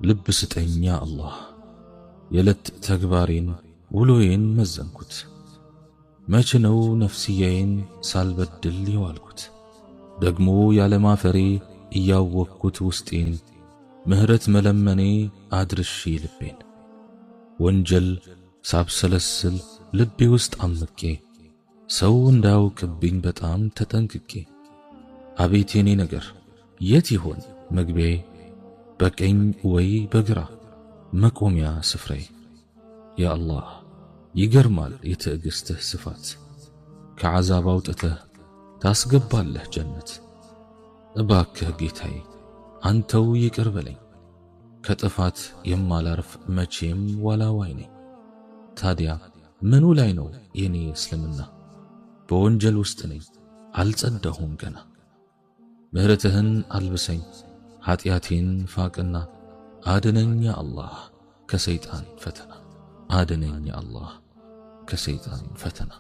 ልብ ስጠኝ ያ አላህ። የዕለት ተግባሬን ውሎዬን መዘንኩት። መች ነው ነፍስያዬን ሳልበድል የዋልኩት? ደግሞ ያለማፈሬ እያወቅኩት ውስጤን ምህረት መለመኔ አድርሼ ልቤን ወንጀል ሳብሰለስል ልቤ ውስጥ አምቄ ሰው እንዳያውቅብኝ በጣም ተጠንቅቄ አቤት የኔ ነገር የት ይሆን መግቢያዬ? በቀኝ ወይ በግራ መቆሚያ ስፍራዬ? ያ አላህ ይገርማል የትዕግሥትህ ስፋት፣ ከዓዛብ አውጥተህ ታስገባለህ ጀነት። እባክህ ጌታዬ አንተው ይቅር በለኝ፣ ከጥፋት የማላርፍ መቼም ዋላዋይ ነኝ። ታዲያ ምኑ ላይ ነው የኔ እስልምና? በወንጀል ውስጥ ነኝ አልጸዳሁም ገና። ምህረትህን አልብሰኝ ኃጢአቴን ፋቅና አድነኝ ያ አላህ ከሰይጣን ፈተና። አድነኝ ያ አላህ ከሰይጣን ፈተና።